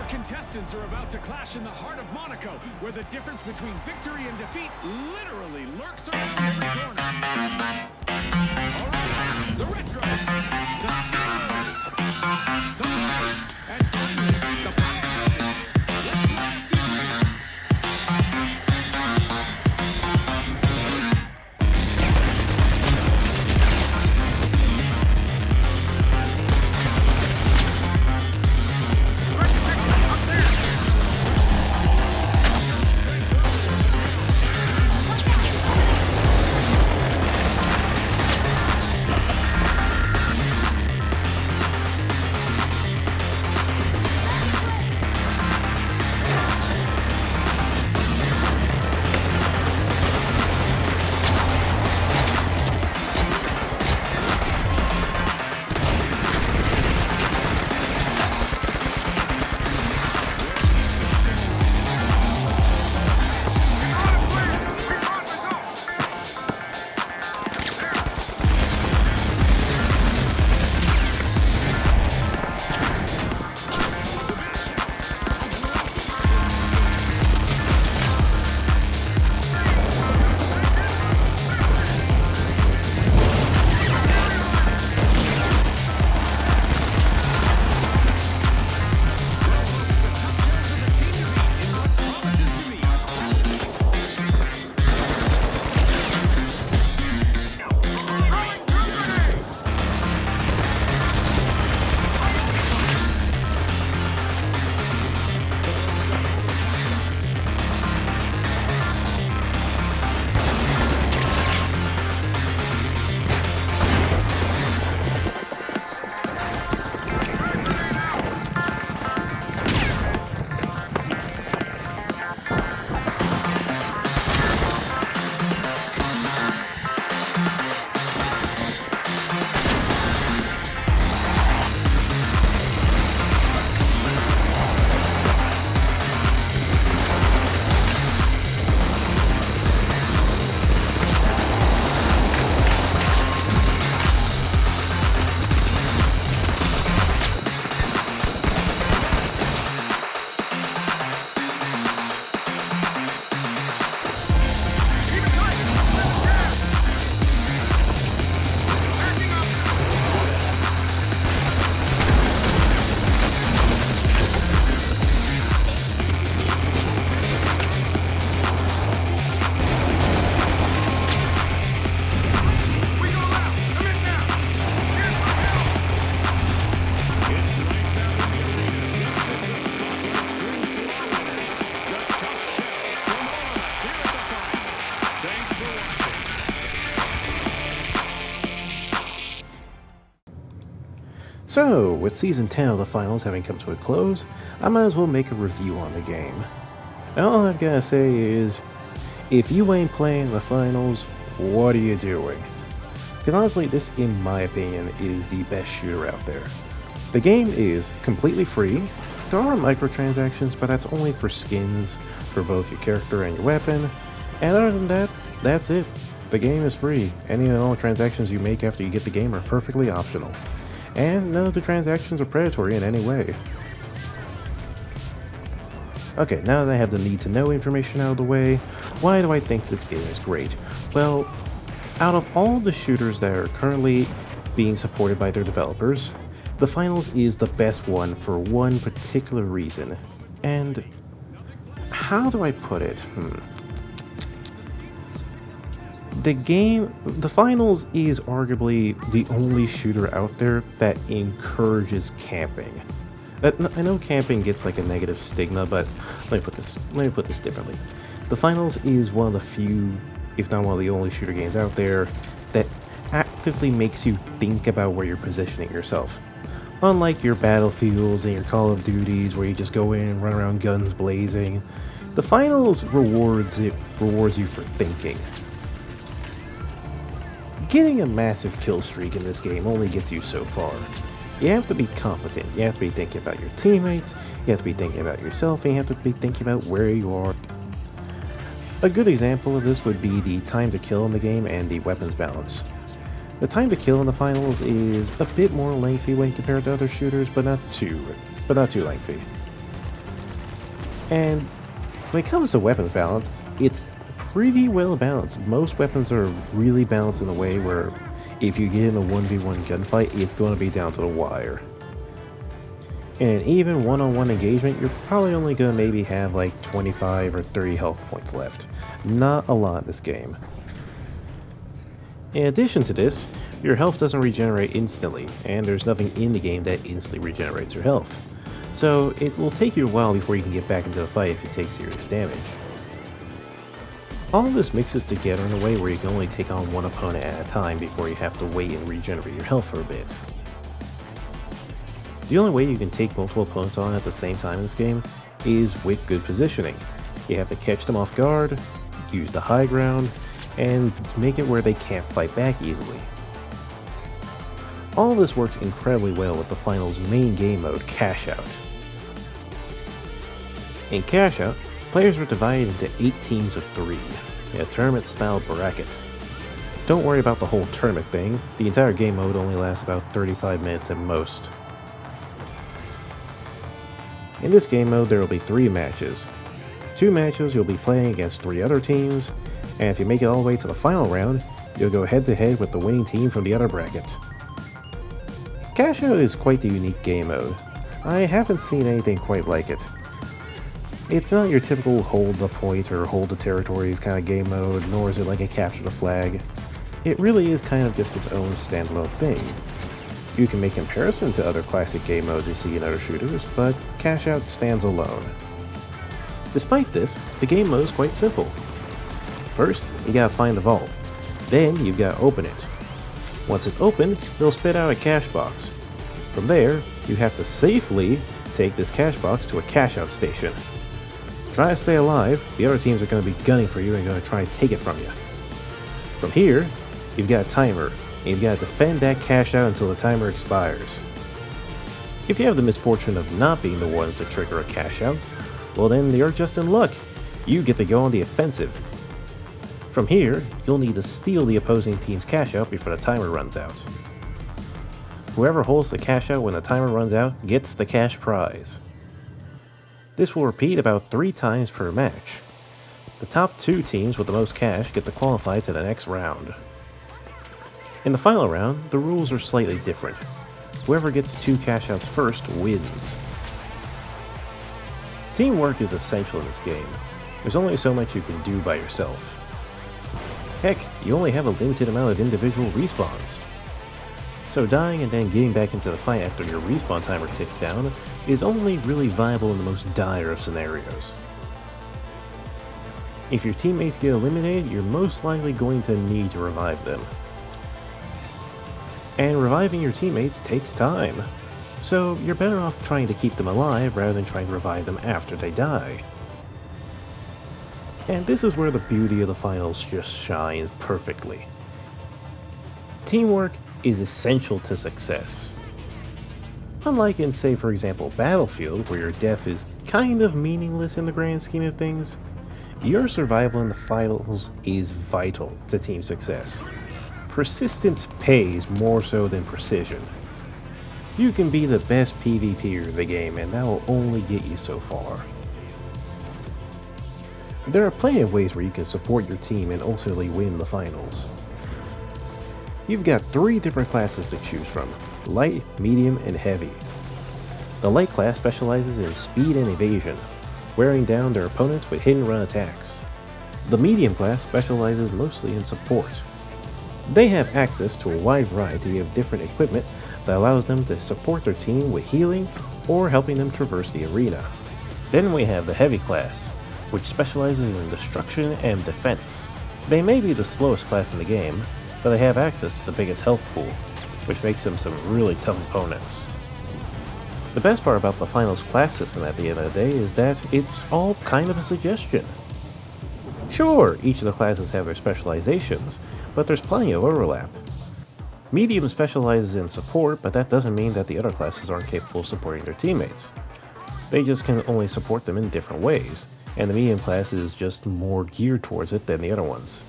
contestants are about to clash in the heart of Monaco, where the difference between victory and defeat literally lurks around every corner. All right, the Retros, the Steelers, the Mud, and finally, the Powerhouses. Let's let it begin. So, with Season 10 of the finals having come to a close, I might as well make a review on the game. And all I've got to say is, if you ain't playing the finals, what are you doing? Because honestly, this, in my opinion, is the best shooter out there. The game is completely free. There are microtransactions, but that's only for skins for both your character and your weapon. And other than that, that's it. The game is free. Any and all transactions you make after you get the game are perfectly optional. And none of the transactions are predatory in any way. Okay, now that I have the need to know information out of the way, why do I think this game is great? Well, out of all the shooters that are currently being supported by their developers, the finals is the best one for one particular reason. And how do I put it? The finals is arguably the only shooter out there that encourages camping. I know camping gets like a negative stigma, but let me put this differently. The finals is one of the few, if not one of the only shooter games out there that actively makes you think about where you're positioning yourself. Unlike your Battlefields and your Call of Duties where you just go in and run around guns blazing, the finals rewards you for thinking. Getting a massive kill streak in this game only gets you so far. You have to be competent, you have to be thinking about your teammates, you have to be thinking about yourself, and you have to be thinking about where you are. A good example of this would be the time to kill in the game and the weapons balance. The time to kill in the finals is a bit more lengthy when compared to other shooters, but not too lengthy. And when it comes to weapons balance, it's pretty well balanced. Most weapons are really balanced in a way where if you get in a 1v1 gunfight, it's going to be down to the wire. And even one-on-one engagement, you're probably only going to maybe have like 25 or 30 health points left. Not a lot in this game. In addition to this, your health doesn't regenerate instantly, and there's nothing in the game that instantly regenerates your health. So it will take you a while before you can get back into the fight if you take serious damage. All of this mixes together in a way where you can only take on one opponent at a time before you have to wait and regenerate your health for a bit. The only way you can take multiple opponents on at the same time in this game is with good positioning. You have to catch them off guard, use the high ground, and make it where they can't fight back easily. All of this works incredibly well with the final's main game mode, Cash Out. In Cash Out, players are divided into 8 teams of 3, in a tournament-style bracket. Don't worry about the whole tournament thing, the entire game mode only lasts about 35 minutes at most. In this game mode there will be 3 matches. 2 matches you'll be playing against 3 other teams, and if you make it all the way to the final round, you'll go head to head with the winning team from the other bracket. Cash Out is quite the unique game mode. I haven't seen anything quite like it. It's not your typical hold the point or hold the territories kind of game mode, nor is it like a capture the flag. It really is kind of just its own standalone thing. You can make comparison to other classic game modes you see in other shooters, but Cash Out stands alone. Despite this, the game mode is quite simple. First, you gotta find the vault. Then, you've gotta open it. Once it's opened, it'll spit out a cash box. From there, you have to safely take this cash box to a cash out station. Try to stay alive, the other teams are going to be gunning for you and going to try and take it from you. From here, you've got a timer, and you've got to defend that cash out until the timer expires. If you have the misfortune of not being the ones to trigger a cash out, well then you're just in luck. You get to go on the offensive. From here, you'll need to steal the opposing team's cash out before the timer runs out. Whoever holds the cash out when the timer runs out gets the cash prize. This will repeat about 3 times per match. The top 2 teams with the most cash get to qualify to the next round. In the final round, the rules are slightly different. Whoever gets 2 cash outs first wins. Teamwork is essential in this game. There's only so much you can do by yourself. Heck, you only have a limited amount of individual respawns. So dying and then getting back into the fight after your respawn timer ticks down is only really viable in the most dire of scenarios. If your teammates get eliminated, you're most likely going to need to revive them. And reviving your teammates takes time, so you're better off trying to keep them alive rather than trying to revive them after they die. And this is where the beauty of the finals just shines perfectly. Teamwork is essential to success. Unlike in, say for example, Battlefield, where your death is kind of meaningless in the grand scheme of things, your survival in the finals is vital to team success. Persistence pays more so than precision. You can be the best PvPer in the game, and that will only get you so far. There are plenty of ways where you can support your team and ultimately win the finals. You've got 3 different classes to choose from: light, medium, and heavy. The light class specializes in speed and evasion, wearing down their opponents with hit and run attacks. The medium class specializes mostly in support. They have access to a wide variety of different equipment that allows them to support their team with healing or helping them traverse the arena. Then we have the heavy class, which specializes in destruction and defense. They may be the slowest class in the game, but they have access to the biggest health pool, which makes them some really tough opponents. The best part about the finals class system at the end of the day is that it's all kind of a suggestion. Sure, each of the classes have their specializations, but there's plenty of overlap. Medium specializes in support, but that doesn't mean that the other classes aren't capable of supporting their teammates. They just can only support them in different ways, and the medium class is just more geared towards it than the other ones.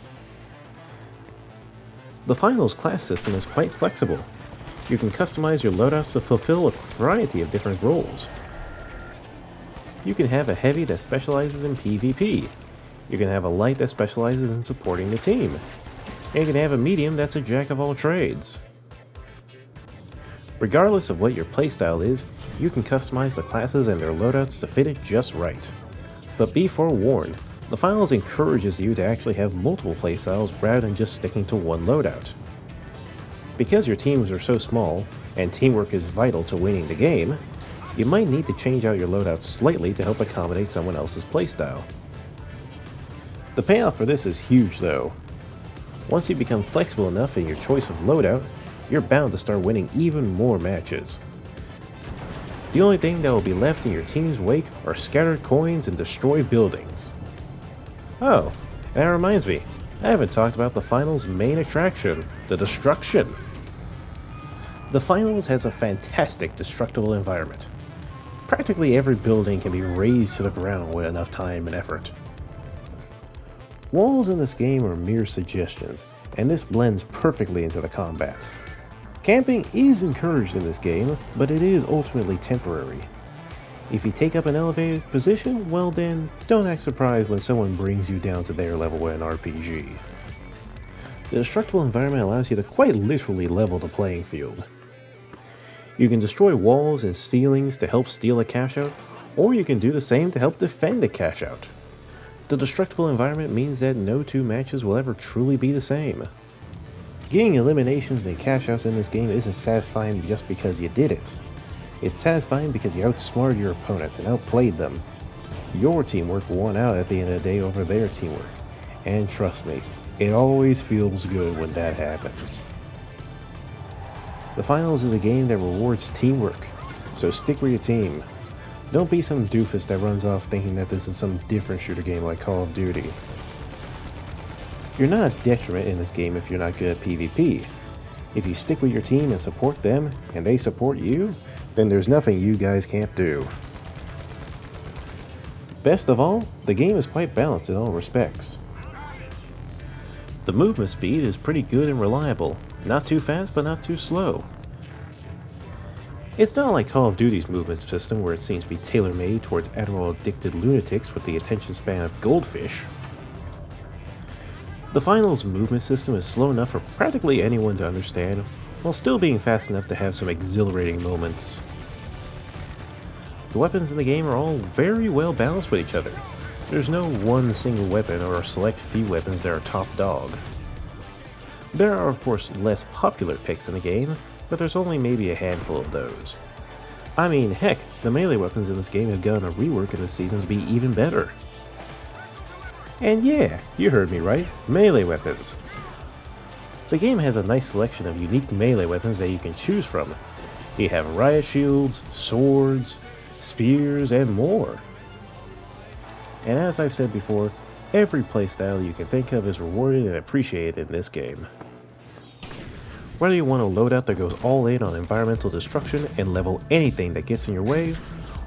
The finals class system is quite flexible. You can customize your loadouts to fulfill a variety of different roles. You can have a heavy that specializes in PvP. You can have a light that specializes in supporting the team. And you can have a medium that's a jack of all trades. Regardless of what your playstyle is, you can customize the classes and their loadouts to fit it just right. But be forewarned, the Finals encourages you to actually have multiple playstyles rather than just sticking to one loadout. Because your teams are so small, and teamwork is vital to winning the game, you might need to change out your loadout slightly to help accommodate someone else's playstyle. The payoff for this is huge though. Once you become flexible enough in your choice of loadout, you're bound to start winning even more matches. The only thing that will be left in your team's wake are scattered coins and destroyed buildings. Oh, and that reminds me, I haven't talked about the Finals' main attraction, the Destruction. The Finals has a fantastic destructible environment. Practically every building can be razed to the ground with enough time and effort. Walls in this game are mere suggestions, and this blends perfectly into the combat. Camping is encouraged in this game, but it is ultimately temporary. If you take up an elevated position, well then, don't act surprised when someone brings you down to their level with an RPG. The destructible environment allows you to quite literally level the playing field. You can destroy walls and ceilings to help steal a cash out, or you can do the same to help defend a cash out. The destructible environment means that no two matches will ever truly be the same. Getting eliminations and cash outs in this game isn't satisfying just because you did it. It's satisfying because you outsmarted your opponents and outplayed them. Your teamwork won out at the end of the day over their teamwork. And trust me, it always feels good when that happens. The Finals is a game that rewards teamwork, so stick with your team. Don't be some doofus that runs off thinking that this is some different shooter game like Call of Duty. You're not a detriment in this game if you're not good at PvP. If you stick with your team and support them, and they support you, then there's nothing you guys can't do. Best of all, the game is quite balanced in all respects. The movement speed is pretty good and reliable, not too fast but not too slow. It's not like Call of Duty's movement system where it seems to be tailor-made towards Adderall-addicted lunatics with the attention span of goldfish. The Finals movement system is slow enough for practically anyone to understand, while still being fast enough to have some exhilarating moments. The weapons in the game are all very well balanced with each other. There's no one single weapon or a select few weapons that are top dog. There are of course less popular picks in the game, but there's only maybe a handful of those. I mean, heck, the melee weapons in this game have gotten a rework in this season to be even better. And yeah, you heard me right, melee weapons. The game has a nice selection of unique melee weapons that you can choose from. You have riot shields, swords, spears, and more. And as I've said before, every playstyle you can think of is rewarded and appreciated in this game. Whether you want a loadout that goes all in on environmental destruction and level anything that gets in your way,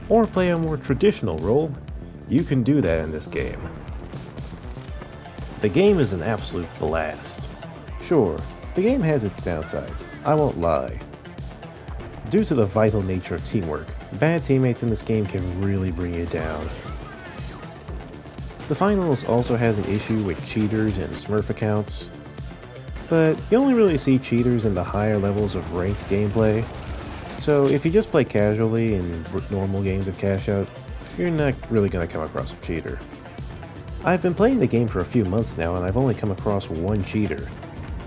or play a more traditional role, you can do that in this game. The game is an absolute blast. Sure, the game has its downsides, I won't lie. Due to the vital nature of teamwork, bad teammates in this game can really bring you down. The Finals also has an issue with cheaters and smurf accounts, but you only really see cheaters in the higher levels of ranked gameplay, so if you just play casually in normal games of Cash Out, you're not really going to come across a cheater. I've been playing the game for a few months now and I've only come across one cheater.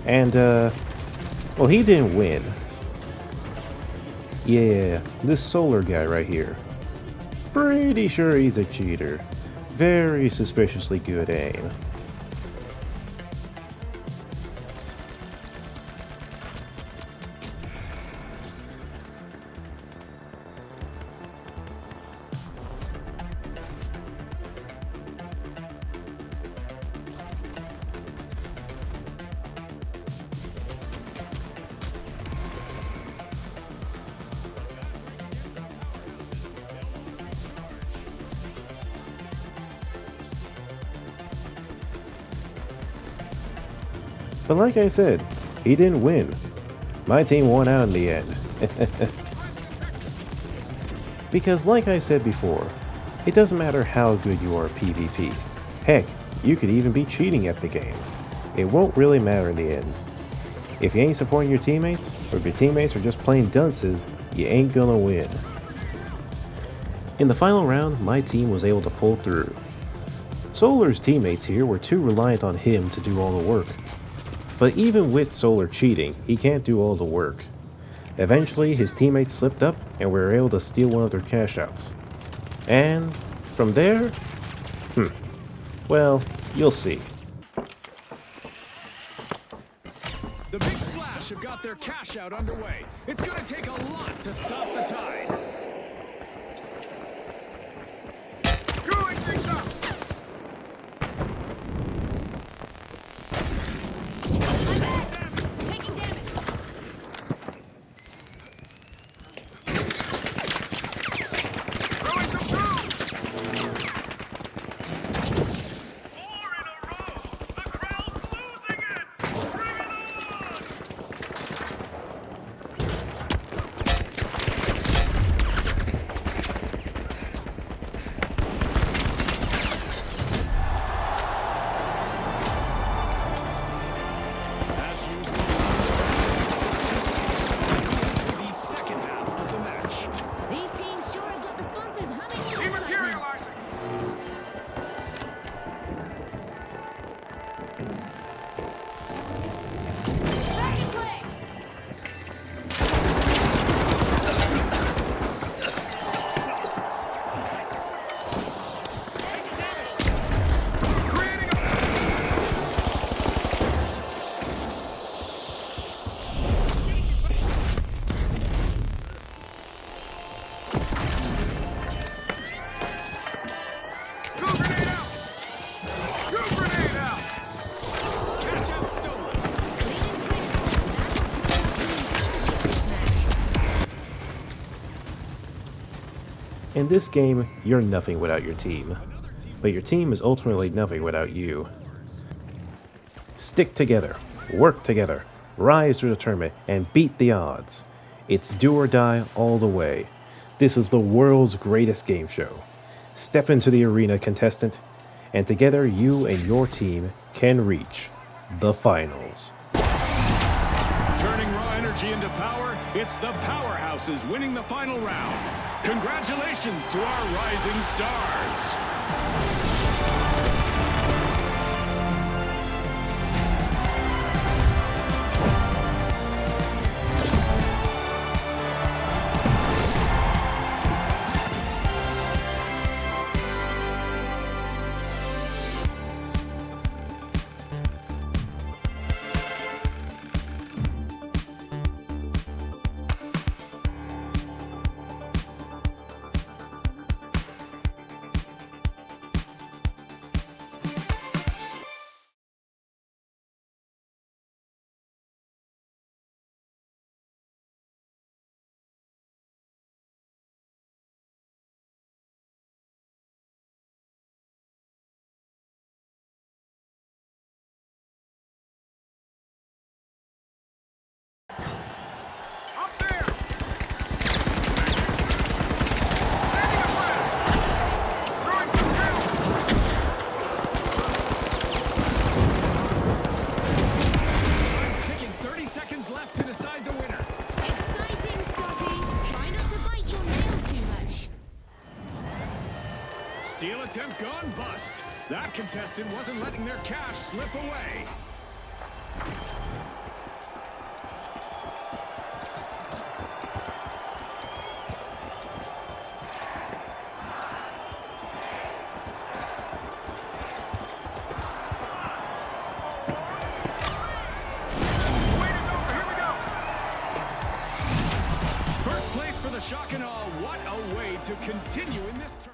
And, well, he didn't win. Yeah, this Solar guy right here. Pretty sure he's a cheater. Very suspiciously good aim. But like I said, he didn't win. My team won out in the end. Because like I said before, It doesn't matter how good you are at PvP. Heck, you could even be cheating at the game. It won't really matter in the end. If you ain't supporting your teammates, or if your teammates are just plain dunces, you ain't gonna win. In the final round, my team was able to pull through. Solar's teammates here were too reliant on him to do all the work. But even with Solar cheating, he can't do all the work. Eventually, his teammates slipped up and we were able to steal one of their cash outs. And from there, well, you'll see. The Big Splash have got their cash out underway. It's going to take a lot to stop the tide. Going things up. Taking damage. Throwing some through. As usual, the second half of the match. These teams sure have got the sponsors humming with excitement. Back in play. Cash out stolen. In this game, you're nothing without your team. But your team is ultimately nothing without you. Stick together, work together, rise to the tournament, and beat the odds. It's do or die all the way. This is the world's greatest game show. Step into the arena, contestant, and together you and your team can reach the finals. Turning raw energy into power, it's the Powerhouses winning the final round. Congratulations to our rising stars. Taking 30 seconds left to decide the winner. Exciting, Scotty. Try not to bite your nails too much. Steal attempt gone bust. That contestant wasn't letting their cash slip away. First place for the shock and awe. What a way to continue in this tournament.